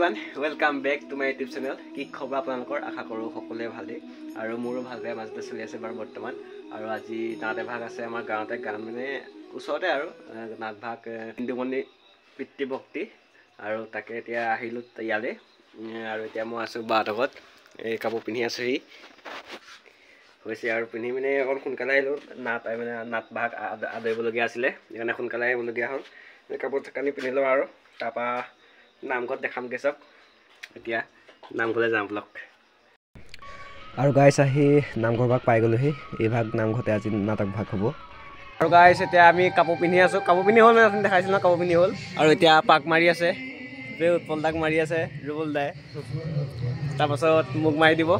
everyone, welcome back to my YouTube channel. কি খবৰ আপোনালোকৰ আশা কৰো সকলোৱে ভালে আৰু মোৰো ভাল বেয়া মাজতে চলি আছে বাৰু বৰ্তমান আৰু আজি নাট ভাগ আছে আমাৰ গাঁৱতে গান মানে ওচৰতে আৰু নাট ভাগ হিন্দুমণি পিতৃভক্তি আৰু তাকে এতিয়া আহিলো ইয়ালে আৰু এতিয়া মই আছো বাটগত এই কাপোৰ পিন্ধি আছো হি হৈছে আৰু পিন্ধি মানে অকল সোনকালে আহিলো নাট ভাগ আদৰিবলগীয়া আছিলে সেইকাৰণে সোনকালে আহিবলগীয়া হ'ল কাপোৰ কানি পিন্ধিলো আৰু তাৰপা নামঘৰত দেখামগে সব এতিয়া নামঘৰলৈ যাম ব্লক আৰু গাইছ আহি নামঘৰ ভাগ পাই গ'লোহি এই ভাগ নামঘৰতে আজি নাটক ভাগ হ'ব আৰু গাইছ এতিয়া আমি কাপোৰ পিন্ধি আছো কাপোৰ পিন্ধি হ'ল আপুনি দেখাইছিল কাপোৰ পিন্ধি হ'ল আৰু এতিয়া পাক মাৰি আছে উৎপল দাক মাৰি আছে ৰুবুল দাই তাৰপাছত মোক মাৰি দিব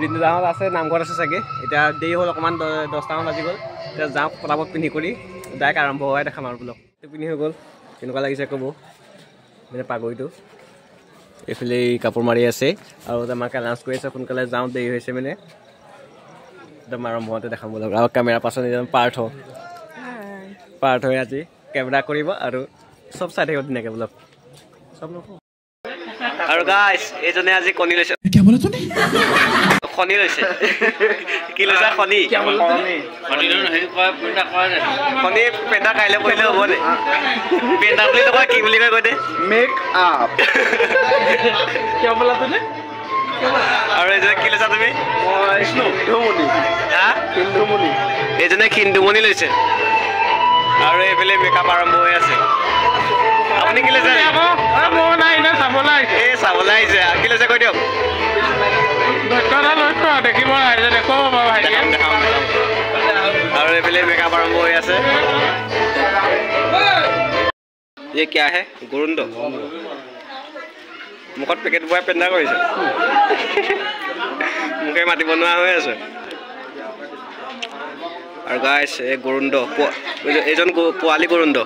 ৰিন্দু দাহঁত আছে নামঘৰত আছে চাগে এতিয়া দেৰি হ'ল অকণমান 10টামান বাজি গ'ল এতিয়া যাওঁ পটাপট পিন্ধি কৰি ডাইৰেক্ট আৰম্ভ হোৱাই দেখাম আৰু ব্লক পিন্ধি হৈ গ'ল কেনেকুৱা লাগিছে ক'ব মানে পাগৰিটো এইফালে কাপোৰ মাৰি আছে আৰু আমাকে লাঞ্চ কৰি আছে সোনকালে যাওঁ দেৰি হৈছে মানে একদম আৰম্ভ হওঁতে দেখাম ব্লক আৰু কেমেৰা পাৰ্চন এজন পাৰ্থ হৈ আজি কেমেৰা কৰিব আৰু চব চাই থাকিব ধুনীয়াকৈ ব্লক চব আৰু গাইছ এইজনে আজি কণী লৈছে খনি লৈছে কি লৈছা খনি খনি পেটা কাইলৈ পৰিলে হ'ব দে পেটা বুলি নকয় কি বুলি কয় কৈ দে মেক আপ আৰু এইজনে কি লৈছা তুমি এইজনে খিন্দুমণি লৈছে আৰু এইফালে মেকআপ আৰম্ভ হৈ আছে আপুনি কি লৈছে এই চাবলৈ আহিছে কি লৈছে কৈ দিয়ক আৰু এইফালে মেকআপ আৰম্ভ হৈ আছে ये क्या है गुरुंडो मुखत पेकेट बुआ पेंडा কৰিছে মুখে মাতি বনোৱা হৈ আছে আৰু গাইস এই গুৰুন্ডো এজন পোৱালি গুৰুন্ডো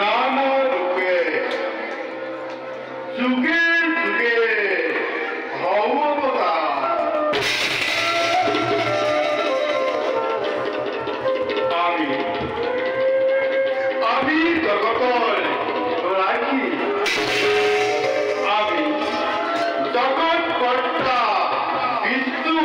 নানা ৰূপে যুগে যুগে ভগবতাৰ আমি জগতৰ ৰাখি আমি জগৎ কৰ্তা বিষ্ণু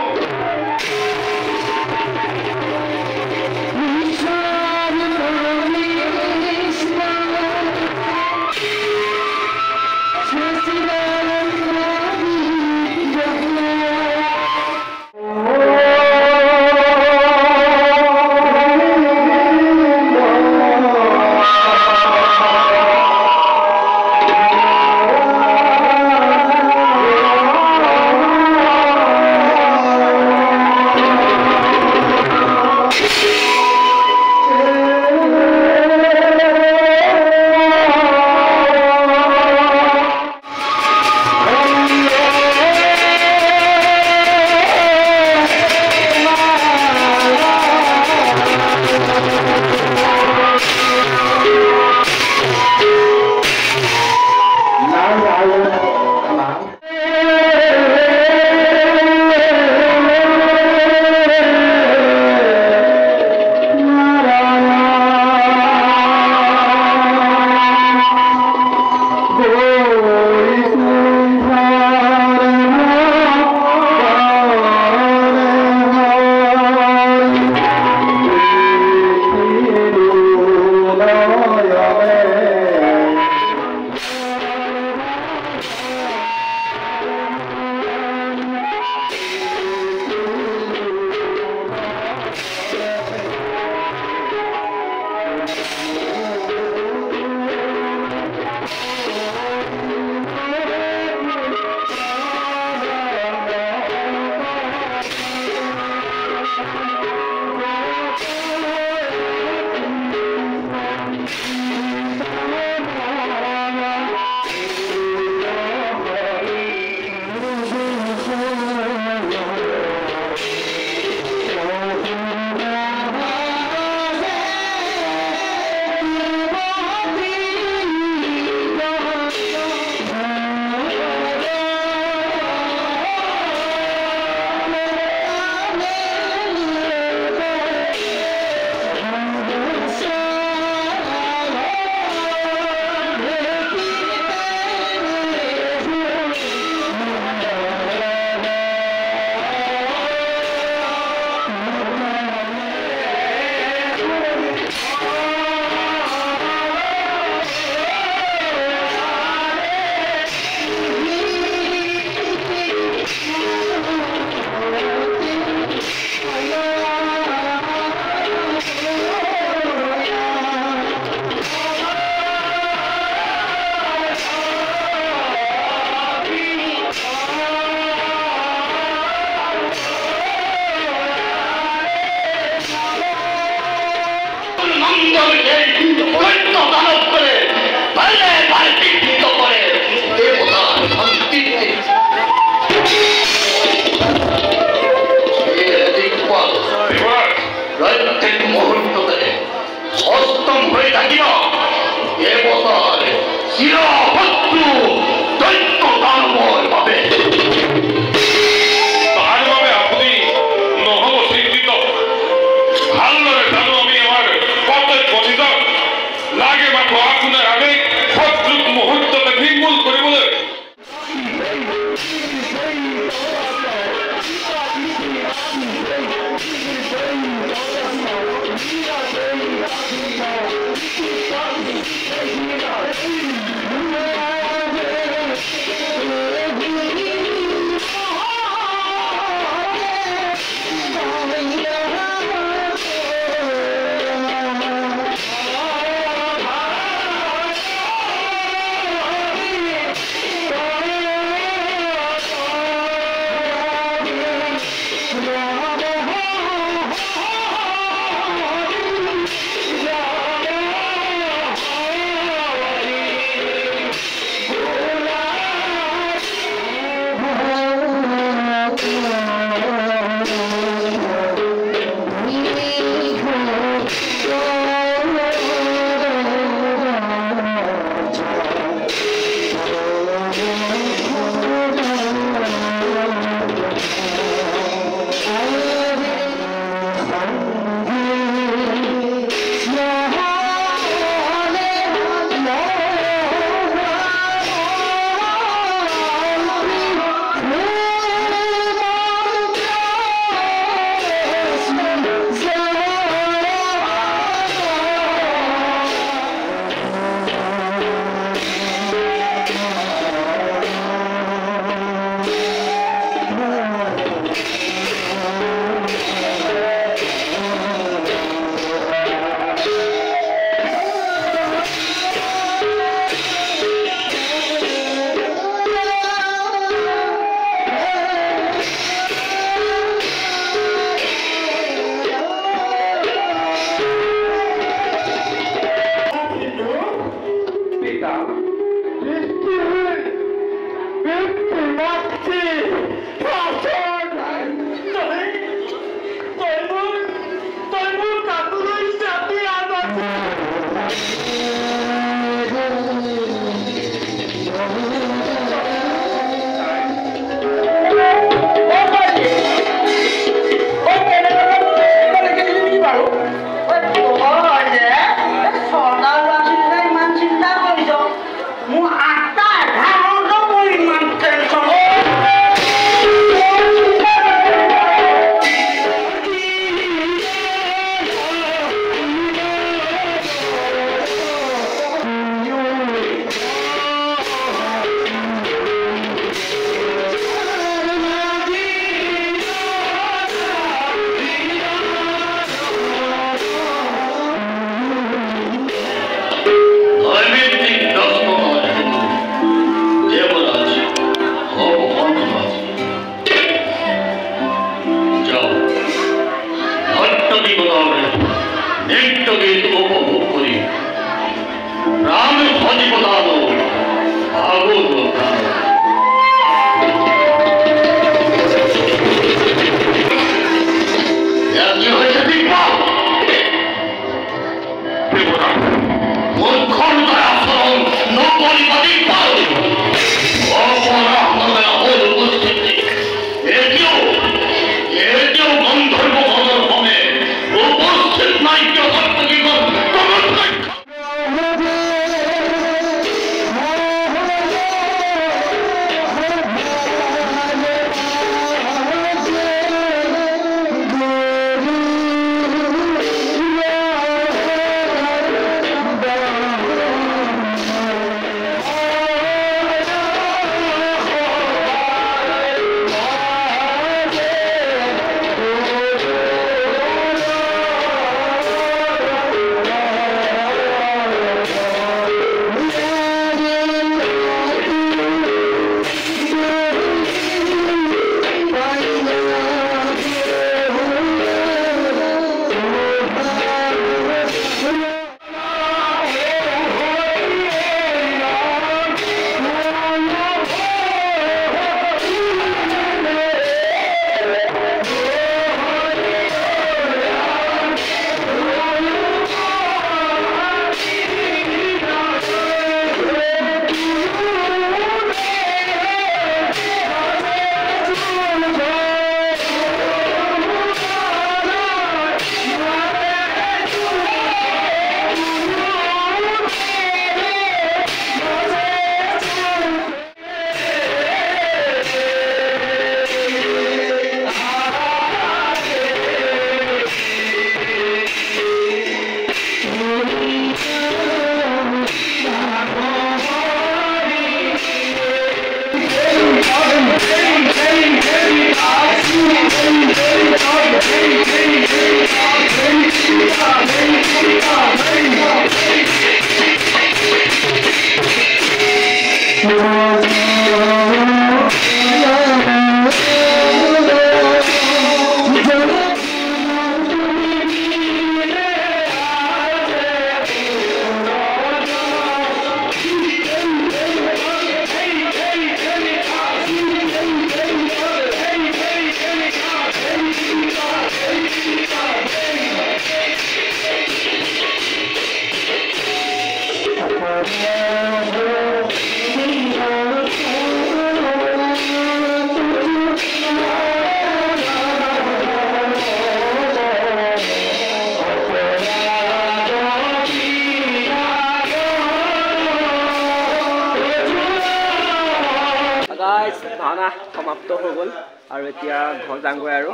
ভাওনা সমাপ্ত হৈ গ'ল আৰু এতিয়া ঘৰ যাংগৈ আৰু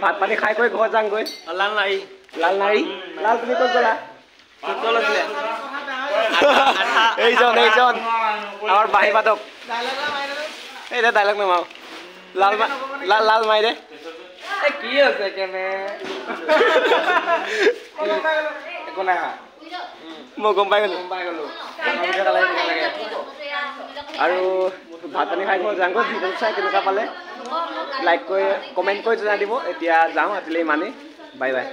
ভাত পানী খাই কৈ ঘৰ যাংগৈ। লাল নাৰী লাল তুমি ক'ত গ'লা? এইজন আমাৰ বাঁহী বাদক এই দে ডাইলগ নমাও লাল মাৰি দে কি আছে কেনে একো নাই মই গম পাই গ'লো আৰু ভাত পানী খাই ঘৰ যাংগৈ। ভিডিঅ' চাই কেনেকুৱা পালে লাইক কৰি কমেণ্ট কৰি জনাই দিব। এতিয়া যাওঁ আজিলৈ ইমানেই, বাই বাই।